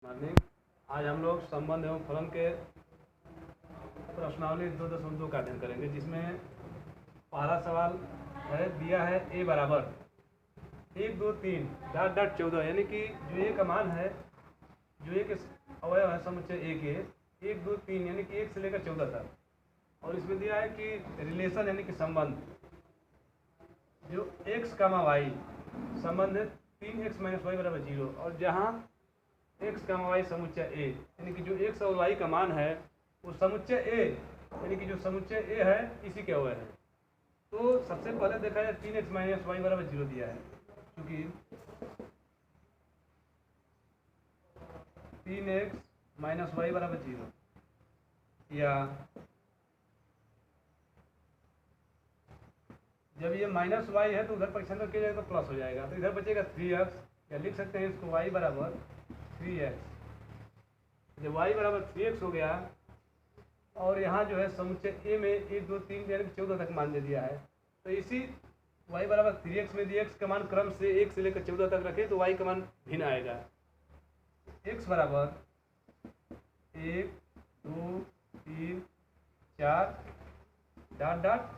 Morning. आज हम लोग संबंध एवं फलन के प्रश्नावली 2.2 का अध्ययन करेंगे, जिसमें पहला सवाल है, दिया है ए बराबर 1 2 3 डॉट डॉट 14, यानी कि जो ए का मान है, जो ए के अवयव है समुच्चय ए के 1 2 3 यानी कि 1 से लेकर 14 तक। और इसमें दिया है कि रिलेशन यानी कि संबंध, जो x कामा वाई संबंध है 3x - y बराबर 0, और जहाँ x कामा वाई समुच्चय ए यानी कि जो x और y का मान है वो समुच्चय ए यानी कि जो समुच्चय ए है इसी के अवयव है। तो सबसे पहले देखा जाए 3x - y बराबर 0 दिया है, क्योंकि 3x - y बराबर 0, या जब ये -y है तो उधर पक्षांतर किया जाएगा तो प्लस हो जाएगा, तो इधर बचेगा 3x, या लिख सकते हैं इसको y बराबर 3x। जब y बराबर 3x हो गया और यहाँ जो है समुच्चय ए में 1 2 3 यानी 14 तक मान दे दिया है, तो इसी y बराबर 3x में यदि x का मान क्रम से 1 से लेकर 14 तक रखे तो y का मान भिन्न आएगा। x बराबर 1 2 3 4 डॉट डॉट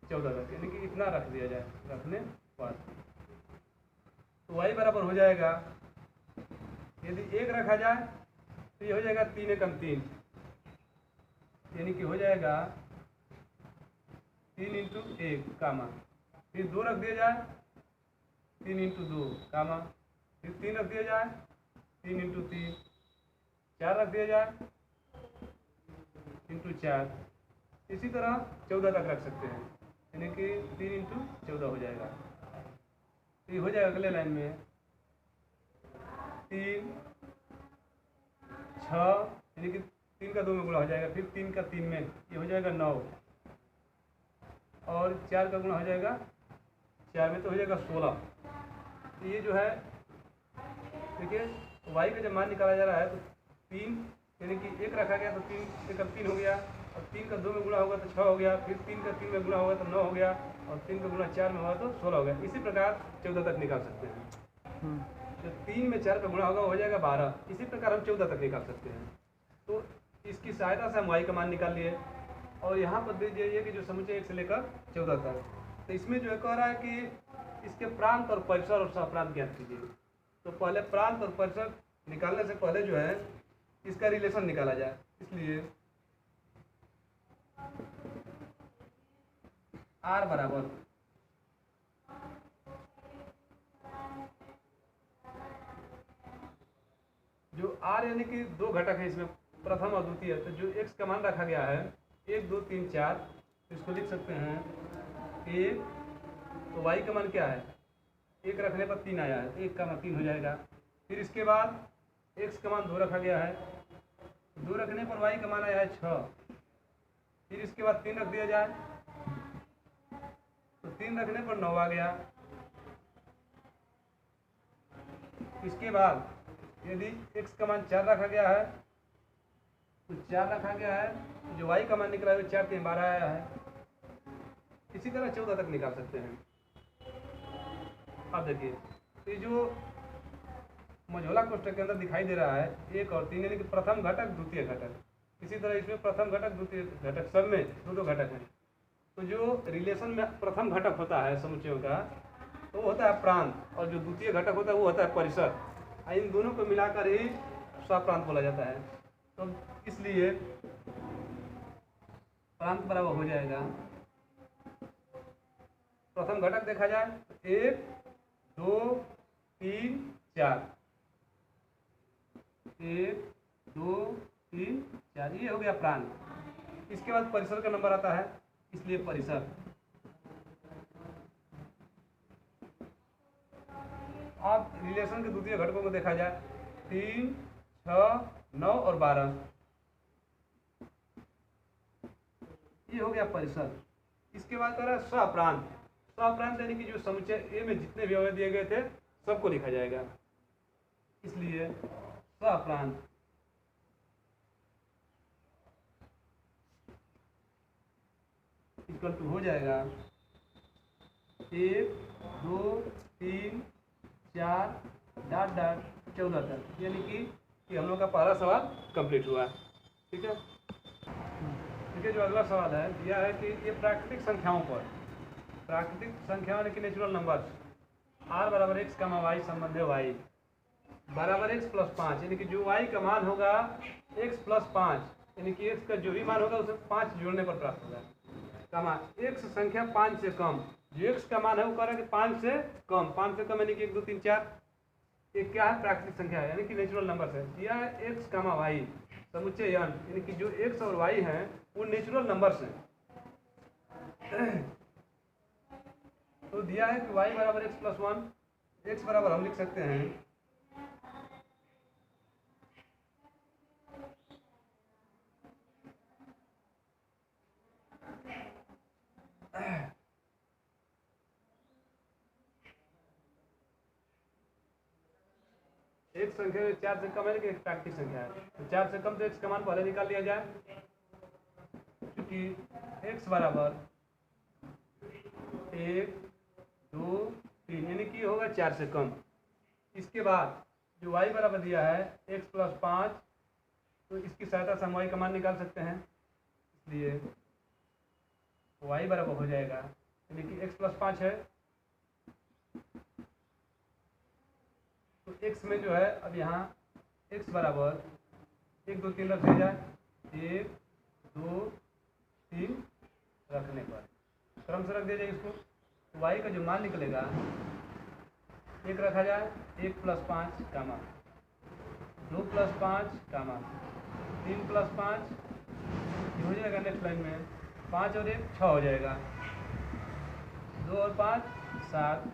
14 तक, यानी कि इतना रख दिया जाए। रखने पर तो y बराबर हो जाएगा, यदि 1 रखा जाए तो ये हो जाएगा 3 एकम 3, यानी कि हो जाएगा 3 × 1 कामा, फिर 2 रख दिया जाए 3 × 2 कामा, फिर 3 रख दिया जाए 3 × 3, 4 रख दिया जाए × 4, इसी तरह 14 तक रख सकते हैं, यानी कि 3 × 14 हो जाएगा। तो ये हो जाएगा अगले लाइन में 3 6, यानी कि 3 का 2 में गुणा हो जाएगा, फिर 3 का 3 में ये हो जाएगा 9, और 4 का गुणा हो जाएगा 4 में तो हो जाएगा 16। तो ये जो है देखिए y का जब मान निकाला जा रहा है तो 3 यानी कि 1 रखा गया तो 3 एकम 3 हो गया, और 3 का 2 में गुणा होगा तो 6 हो गया, फिर 3 का 3 में गुणा होगा तो 9 हो गया, और 3 का गुणा 4 में होगा तो 16 हो गया। इसी प्रकार 14 तक निकाल सकते हैं। तो 3 में 4 का गुणा होगा हो जाएगा 12, इसी प्रकार हम 14 तक निकाल सकते हैं। तो इसकी सहायता से हम y का मान निकाल लिए, और यहाँ पर दे दीजिए कि जो समुच्चय 1 से लेकर 14 तक। तो इसमें जो है कह रहा है कि इसके प्रांत और परिसर और सहप्रांत ज्ञात कीजिए। तो पहले प्रांत और परिसर निकालने से पहले जो है इसका रिलेशन निकाला जाए, इसलिए r बराबर जो r यानी कि 2 घटक है इसमें, प्रथम और द्वितीय, तो जो x का मान रखा गया है 1 2 3 4, इसको लिख सकते हैं 1, तो y का मान क्या है 1 रखने पर 3 आया है, तो 1 का मान 3 हो जाएगा। फिर इसके बाद x का मान 2 रखा गया है, 2 रखने पर y का मान आया है 6, फिर इसके बाद 3 रख दिया जाए तो 3 रखने पर 9 आ गया। इसके बाद यदि x का मान 4 रखा गया है तो 4 रखा गया है, तो जो y का मान निकला है 4 3 12 आया है। इसी तरह 14 तक निकाल सकते हैं। अब देखिए तो ये जो मझोला कोष्ठक के अंदर दिखाई दे रहा है 1 और 3, यानी कि प्रथम घटक द्वितीय घटक, इसी तरह इसमें प्रथम घटक द्वितीय घटक सब में 2 घटक हैं। तो जो रिलेशन में प्रथम घटक होता है समुच्चयों का तो वो होता है प्रांत, और जो द्वितीय घटक होता है वो होता है परिसर। इन दोनों को मिलाकर ही सहप्रांत बोला जाता है। तो इसलिए प्रांत बराबर हो जाएगा, प्रथम घटक देखा जाए 1 2 3 4, 1 2 3 4, ये हो गया प्रांत। इसके बाद परिसर का नंबर आता है, इसलिए परिसर। अब रिलेशन के द्वितीय घटकों को देखा जाए 3 6 9 और 12, ये हो गया परिसर। इसके बाद कर रहा है सहप्रांत। सहप्रांत यानी कि जो समुच्चय ए में जितने भी अवयव दिए गए थे सबको लिखा जाएगा, इसलिए सहप्रांत। इक्वल टू हो जाएगा 1 2 3 4 डॉट डॉट 14 तक, यानी कि कि हम लोग का पहला सवाल कंप्लीट हुआ। ठीक है, ठीक है। जो अगला सवाल है दिया है कि ये प्राकृतिक संख्याओं पर, प्राकृतिक संख्याओं यानी कि नेचुरल नंबर्स, r बराबर x कमा y संबंध है y बराबर x प्लस 5, यानी कि जो y का मान होगा x प्लस 5, यानी कि x का जो भी मान होगा उसे 5 जोड़ने पर प्राप्त होगा, कमा x संख्या 5 से कम, जो x का मान है वो कह रहा है कि 5 से कम, 5 से कम यानी कि 1 2 3 4, ये क्या है? प्राकृतिक संख्या है, यानी कि नेचुरल नंबर है। दिया है x कमा y समुच्चय n, यानी कि जो x और y हैं वो नेचुरल नंबर्स हैं। तो दिया है कि y बराबर x प्लस 1, x बराबर हम लिख सकते हैं एक संख्या 4 से कम है कि एक प्राकृतिक संख्या है, तो 4 से कम तो x का मान पहले निकाल लिया जाए, क्योंकि x बराबर 1 2 3 यानी कि होगा 4 से कम। इसके बाद जो y बराबर दिया है x प्लस 5, तो इसकी सहायता से हम y का मान निकाल सकते हैं, इसलिए y बराबर हो जाएगा, यानी कि x प्लस 5 है, तो x में जो है अब यहाँ x बराबर 1 2 3 रख दिया जाए, 1 2 3 रखने पर क्रम से रख दिया जाए इसको, तो y का जो मान निकलेगा 1 रखा जाए, 1 प्लस 5 कामा 2 प्लस 5 कामा 3 प्लस 5, ये हो जाएगा नेक्स्ट लाइन में 5 और 1 6 हो जाएगा, 2 और 5 7,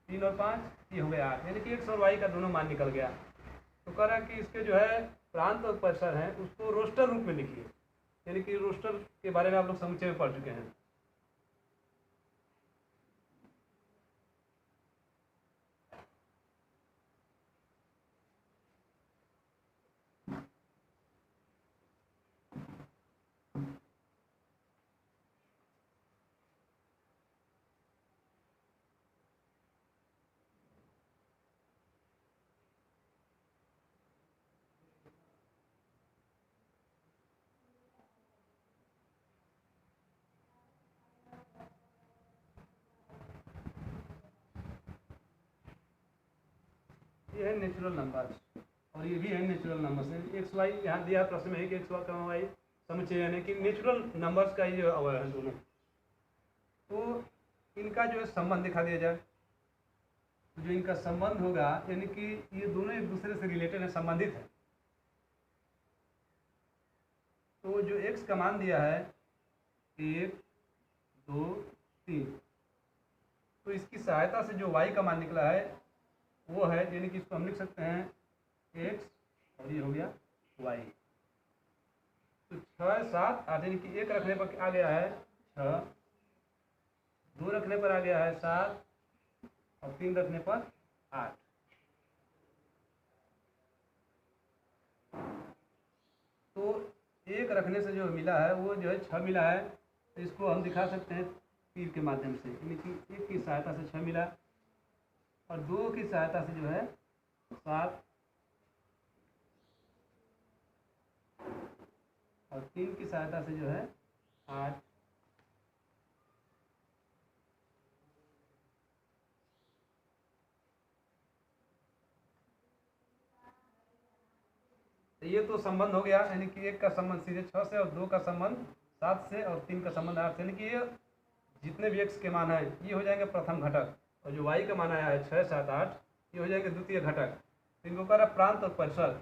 3 और 5 ये हो गया 8, यानी कि x और y का दोनों मान निकल गया। तो कह रहा है कि इसके जो है प्रांत और परिसर हैं उसको रोस्टर रूप में लिखिए, यानी कि रोस्टर के बारे में आप लोग समुच्चय में पढ़ चुके हैं। ये है नेचुरल नंबर्स, और ये भी है नेचुरल नंबर्स। एक्स वाई यहाँ दिया प्रश्न में है कि एक्स वाई समुच्चय यानी कि नेचुरल नंबर्स का ये अवयव है दोनों, तो इनका जो है संबंध दिखा दिया जाए। जो इनका संबंध होगा यानी कि ये दोनों एक दूसरे से रिलेटेड है, संबंधित है। तो जो एक्स का मान दिया है 1 2 3, तो इसकी सहायता से जो वाई का मान निकला है वो है, यानी कि इसको हम लिख सकते हैं x और ये हो गया y। तो 6 7 8, यानी कि 1 रखने पर आ गया है 6, 2 रखने पर आ गया है 7 और 3 रखने पर 8। तो 1 रखने से जो मिला है वो जो है 6 मिला है, तो इसको हम दिखा सकते हैं तीर के माध्यम से, यानी कि 1 की सहायता से 6 मिला और 2 की सहायता से जो है 7 और 3 की सहायता से जो है 8। तो ये तो संबंध हो गया, यानी कि 1 का संबंध सीधे 6 से और 2 का संबंध 7 से और 3 का संबंध 8 से, यानी कि ये जितने भी x के मान है ये हो जाएंगे प्रथम घटक, और जो y का मान आया है 6 7 8 ये हो जाएंगे द्वितीय घटक। तो इनको कह रहा प्रांत और परिसर,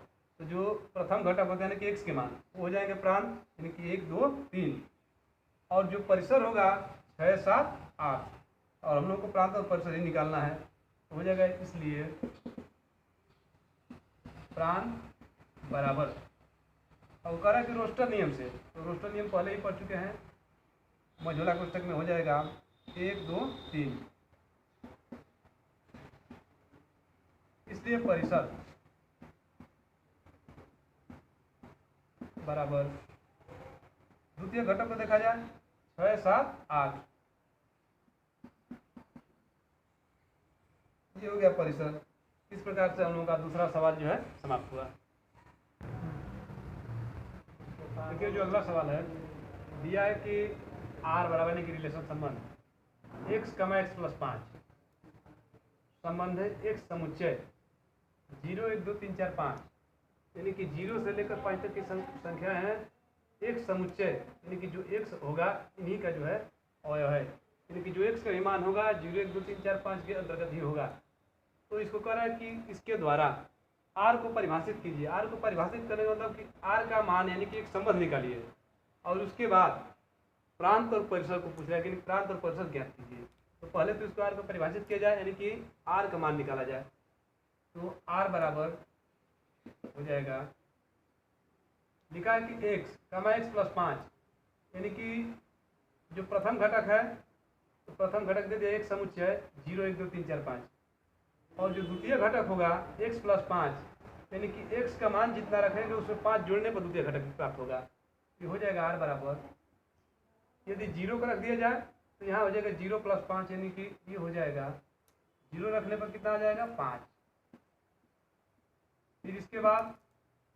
तो जो प्रथम घटक होते हैं यानी कि x के मान वो हो जाएंगे प्रांत, यानी कि 1 2 3, और जो परिसर होगा 6 7 8, और हम लोग को प्रांत और परिसर ही निकालना है, तो हो जाएगा इसलिए प्रांत बराबर, और कह रहा है कि रोस्टर नियम से, तो रोस्टर नियम पहले ही पढ़ चुके हैं, मझोला कोष्ठक में हो जाएगा 1 2 3, इसलिए परिसर बराबर द्वितीय घटक को देखा जाए 6 7 8, ये हो गया परिसर। इस प्रकार से हम लोगों का दूसरा सवाल जो है समाप्त हुआ। देखिए जो अगला सवाल है, दिया है कि आर बराबर यानी कि रिलेशन संबंध एक्स कमा एक्स प्लस 5 संबंध है एक समुच्चय 0 1 2 3 4 5 यानी कि 0 से लेकर 5 तक की संख्या है एक समुच्चय, यानी कि जो एक्स होगा इन्हीं का जो है अवयव है, यानी कि जो एक्स का मान होगा 0 1 2 3 4 5 के अंतर्गत ही होगा। तो इसको कह रहा है कि इसके द्वारा आर को परिभाषित कीजिए। आर को परिभाषित करने का मतलब कि आर का मान यानी कि एक संबंध निकालिए और उसके बाद प्रांत और परिसर को पूछ रहा है कि प्रांत और परिसर ज्ञात कीजिए। तो पहले तो इसको आर को परिभाषित किया जाए यानी कि आर का मान निकाला जाए। तो आर बराबर हो जाएगा, लिखा है कि एक्स कमा एक्स प्लस 5 यानी कि जो प्रथम घटक है तो प्रथम घटक दे दिया एक समुच्चय 0 1 2 3 4 5 और जो द्वितीय घटक होगा x प्लस 5 यानी कि x का मान जितना रखेंगे उसमें 5 जोड़ने पर द्वितीय घटक प्राप्त होगा। ये हो जाएगा r बराबर, यदि 0 का रख दिया जाए तो यहाँ हो जाएगा 0 प्लस 5 यानी कि ये हो जाएगा 0 रखने पर कितना आ जाएगा 5। फिर इसके बाद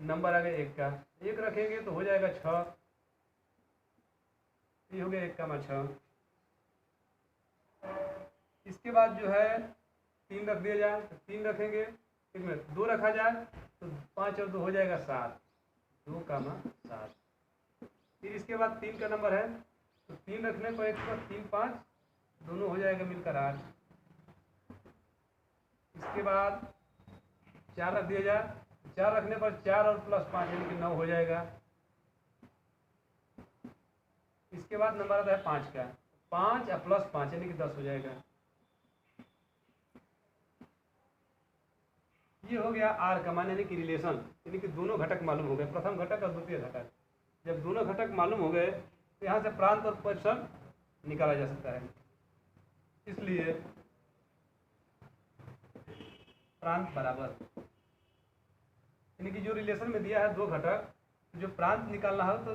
नंबर आ गया 1 का, 1 रखेंगे तो हो जाएगा 6, ये हो गया 1 का 6। इसके बाद जो है 3 रख दिया जाए तो 3 रखेंगे, एक मिनट 2 रखा जाए तो 5 और 2 हो जाएगा 7, 2 का 7। फिर इसके बाद 3 का नंबर है तो 3 रखने पर 1 पर 3 5 दोनों हो जाएगा मिलकर 8। इसके बाद 4 रख दिया जाए, 4 रखने पर 4 और प्लस 5 यानी कि 9 हो जाएगा। इसके बाद नंबर आता है 5 का, 5 और प्लस 5 यानी कि 10 हो जाएगा। ये हो गया आर का मान यानी कि रिलेशन, यानी कि दोनों घटक मालूम हो गए, प्रथम घटक और द्वितीय घटक। जब दोनों घटक मालूम हो गए तो यहाँ से प्रांत और परिसर निकाला जा सकता है। इसलिए प्रांत बराबर यानी कि जो रिलेशन में दिया है दो घटक, जो प्रांत निकालना हो तो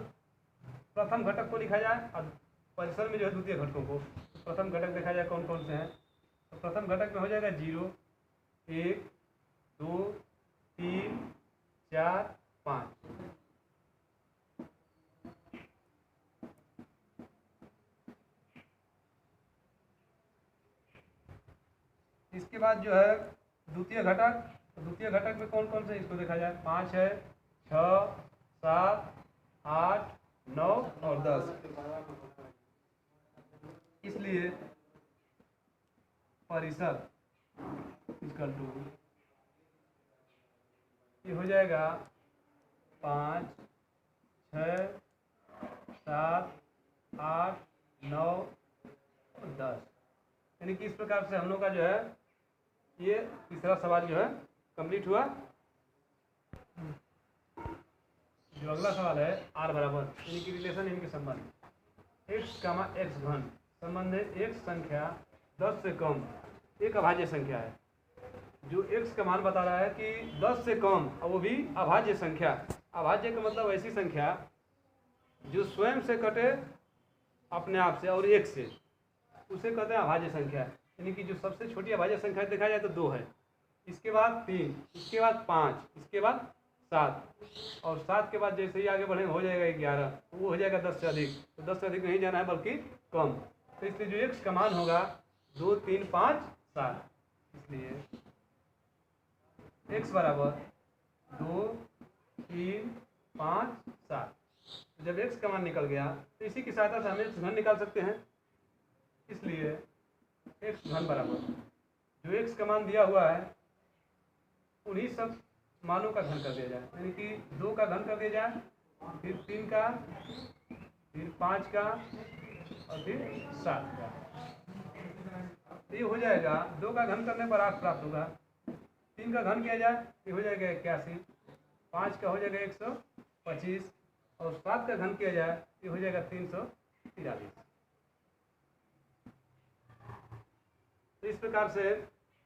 प्रथम घटक को लिखा जाए और परिसर में जो है द्वितीय घटकों को। प्रथम घटक देखा जाए कौन कौन से हैं, तो प्रथम घटक में हो जाएगा 0 1 2 3 4 5। इसके बाद जो है द्वितीय घटक, तो द्वितीय घटक में कौन कौन से इसको देखा जाए, 5 है, 6 7 8 9 और 10। इसलिए परिसर इक्वल टू ये हो जाएगा 5 6 7 8 9 और 10। यानी कि इस प्रकार से हम लोग का जो है ये तीसरा सवाल जो है कंप्लीट हुआ। जो अगला सवाल है आर बराबर यानी कि रिलेशन इनके संबंध एक्स कामा एक्स घन संबंध है एक संख्या 10 से कम एक अभाज्य संख्या है। जो एक्स का मान बता रहा है कि 10 से कम और वो भी अभाज्य संख्या। अभाज्य का मतलब ऐसी संख्या जो स्वयं से कटे अपने आप से और एक से, उसे कहते हैं अभाज्य संख्या। यानी कि जो सबसे छोटी अभाज्य संख्या देखा जाए तो 2 है, इसके बाद 3, इसके बाद 5, इसके बाद 7 और 7 के बाद जैसे ही आगे बढ़ेंगे हो जाएगा 11, तो वो हो जाएगा 10 से अधिक। तो 10 से अधिक नहीं जाना है बल्कि कम। तो इसलिए जो एक्स का मान होगा 2 3 5 7। इसलिए एक्स बराबर 2 3 5 7। जब एक्स का मान निकल गया तो इसी की सहायता से हम एक्स घन निकाल सकते हैं। इसलिए एक्स घन बराबर जो एक्स का मान दिया हुआ है उन्हीं सब मानों का घन कर दिया जाए, यानी कि 2 का घन कर दिया जाए, फिर 3 का, फिर 5 का और फिर 7 का। तो ये हो जाएगा 2 का घन करने पर 8 प्राप्त होगा। 3 का घन किया जाए ये हो जाएगा 81, 5 का हो जाएगा 125 और 7 का घन किया जाए ये हो जाएगा 343। तो इस प्रकार से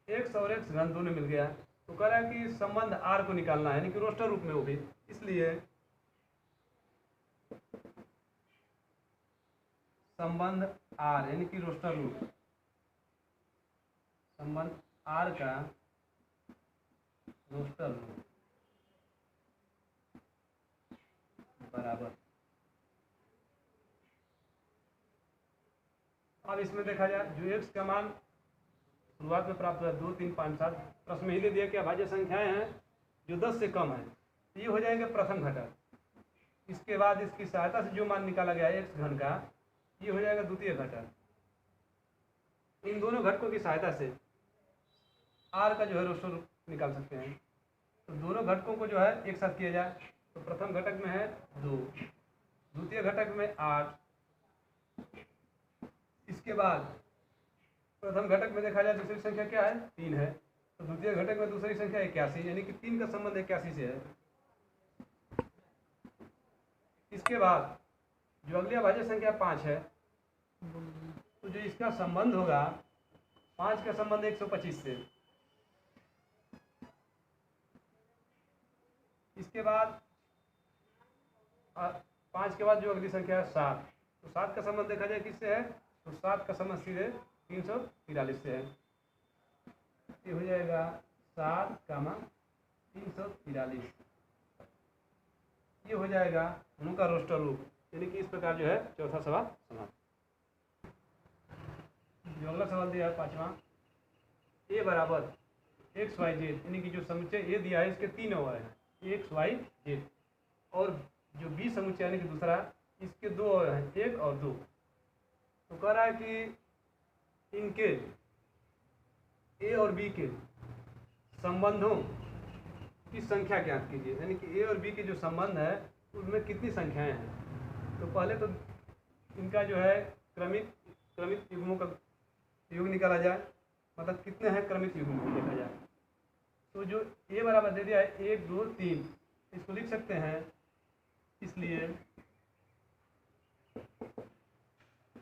एक्स और एक्स घन दोनों मिल गया। तो कह रहा है कि संबंध आर को निकालना है, यानी कि रोस्टर रूप में वो भी। इसलिए संबंध आर यानी कि रोस्टर रूप, संबंध आर का रोस्टर रूप अब इसमें देखा जाए जो एक्स का मान शुरुआत में प्राप्त हुआ 2, 3, 5, 7, प्रश्न में ही दे दिया कि अभाज्य संख्याएं हैं जो 10 से कम है, तो ये हो जाएंगे प्रथम घटक। इसके बाद इसकी सहायता से जो मान निकाला गया एक्स घन का, ये हो जाएगा द्वितीय घटक। इन दोनों घटकों की सहायता से आर का जो है रोस्टर निकाल सकते हैं। तो दोनों घटकों को जो है एक साथ किया जाए तो प्रथम घटक में है 2, द्वितीय घटक में 8, इसके बाद प्रथम घटक में देखा जाए दूसरी संख्या क्या है 3 है, तो द्वितीय घटक में दूसरी संख्या 81, यानी कि 3 का संबंध 81 से है। इसके बाद जो अगली अभाज्य संख्या 5 है, तो जो इसका संबंध होगा 5 का संबंध 125 से। इसके बाद 5 के बाद जो अगली संख्या है 7, तो 7 का संबंध देखा जाए किससे है, तो 7 का संबंध सीधे 343 से है। ये हो जाएगा 7,343, ये हो जाएगा उनका रोस्टर रूप, यानी कि इस प्रकार जो है चौथा सवाल समाप्त। जो अगला सवाल दिया है 5वां, ए बराबर एक्स वाई जेड, यानी कि जो समुच्चय ए दिया है इसके 3 अवयव हैं, एक्स वाई जेड, और जो बी समुच्चय यानी कि दूसरा, इसके 2 अवयव हैं, 1 और 2। तो कह रहा है कि इनके ए और बी के संबंधों की संख्या ज्ञात कीजिए, यानी कि ए और बी के जो संबंध है उसमें कितनी संख्याएं हैं। तो पहले तो इनका जो है क्रमिक युग्मों का योग निकाला जाए, मतलब कितने हैं क्रमिक युग्म देखा जाए। तो जो ए बराबर दे दिया है 1, 2, 3, इसको लिख सकते हैं, इसलिए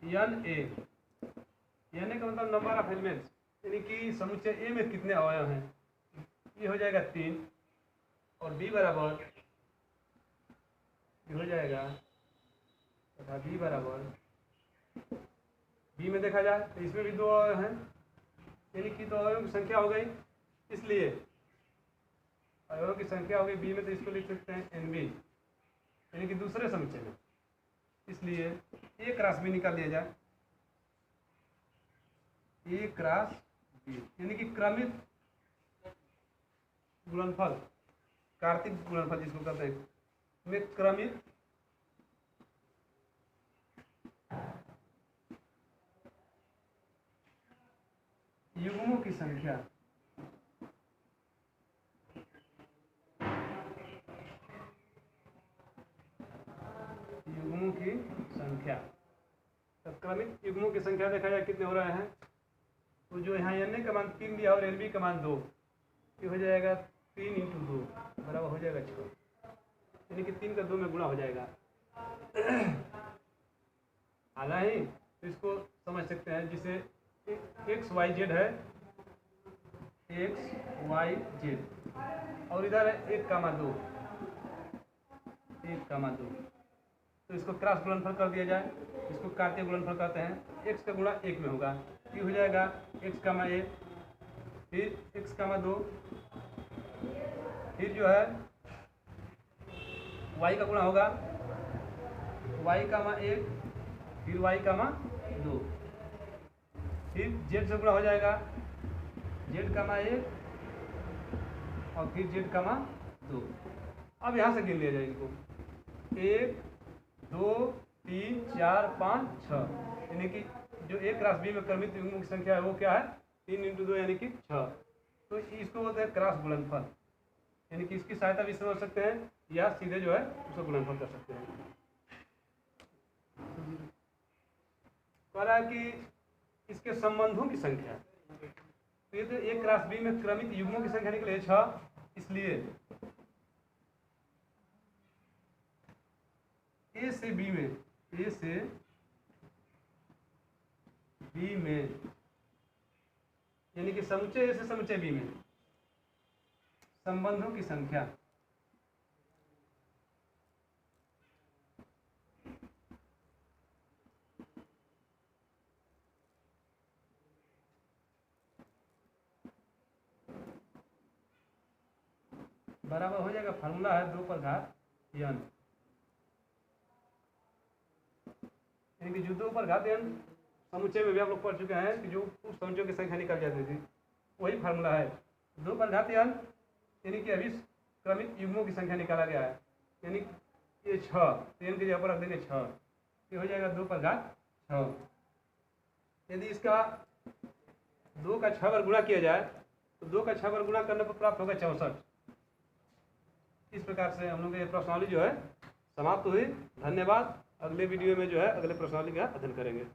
एन ए का मतलब नंबर ऑफ एलिमेंट्स, यानी कि समुच्चय ए में कितने अवयव हैं, ये हो जाएगा 3, और बी बराबर ये हो जाएगा तथा बी बराबर, बी में देखा जाए तो इसमें भी 2 अवयव हैं, यानी कि 2 अवयवों की संख्या हो गई, इसलिए अवयवों की संख्या हो गई बी में, तो इसको लिख सकते हैं एन बी, यानी कि दूसरे समुच्चय में, इसलिए ए क्रॉस बी निकाल लिया जाए, ए क्रॉस बी, यानी कि क्रमिक गुणनफल, कार्तिक गुणनफल जिसको कहते हैं, में क्रमिक युग्मों की संख्या, युग्मों की संख्या, तो क्रमिक युग्मों की संख्या देखा जाए कितने हो रहे हैं। तो जो यहाँ एन ए का मान 3 दिया और एन बी का मान 2, ये हो जाएगा 3 × 2 बराबर हो जाएगा 6, यानी कि 3 का 2 में गुणा हो जाएगा। हालांकि तो इसको समझ सकते हैं, जिसे एक्स वाई जेड है, एक्स वाई जेड, और इधर है 1,2, 1,2, तो इसको क्रॉस गुणनफल कर दिया जाए, इसको कार्तीय गुणनफल कहते हैं। एक्स का गुणा 1 में होगा, ये हो जाएगा x,1, फिर x,2, फिर जो है y का गुणा होगा y,1, फिर y,2, फिर z से गुणा हो जाएगा z,1, और फिर z,2। अब यहाँ से गिन लिया जाए इनको, 1, 2, 3, 4, 5, 6, यानी कि जो एक क्रॉस बी में क्रमिक युग्मों की संख्या है वो क्या है 3 × 2 यानी कि 6। तो इसको बोलते हैं क्रॉस गुणनफल, यानी कि इसकी सहायता भी समझ सकते हैं या सीधे जो है उसको गुणनफल कर सकते हैं। कह रहा है कि इसके संबंधों की संख्या, तो ये तो एक क्रॉस बी में क्रमिक युग्मों की संख्या निकले 6, इसलिए ए से बी में, ए से बी में, यानी कि समुच्चय ए से समुच्चय बी में संबंधों की संख्या बराबर हो जाएगा, फार्मूला है 2 पर घात n, यानी कि जो 2 पर घात n समुच्चय में भी आप लोग पढ़ चुके हैं कि जो उप समुच्चयों की संख्या निकल जाती थी, वही फार्मूला है। दो पंघाती अंक यानी कि अभी क्रमिक युग्मों की संख्या निकाला गया है, यानी ये 6, तो n की जगह पर रख देंगे 6, ये हो जाएगा 2 पर घात 6। यदि इसका 2 का 6 बार गुणा किया जाए तो 2 का 6 बार गुणा करने पर प्राप्त होगा 64। इस प्रकार से हम लोग की प्रश्नावली जो है समाप्त हुई। धन्यवाद। अगले वीडियो में जो है अगले प्रश्नावली का अध्ययन करेंगे।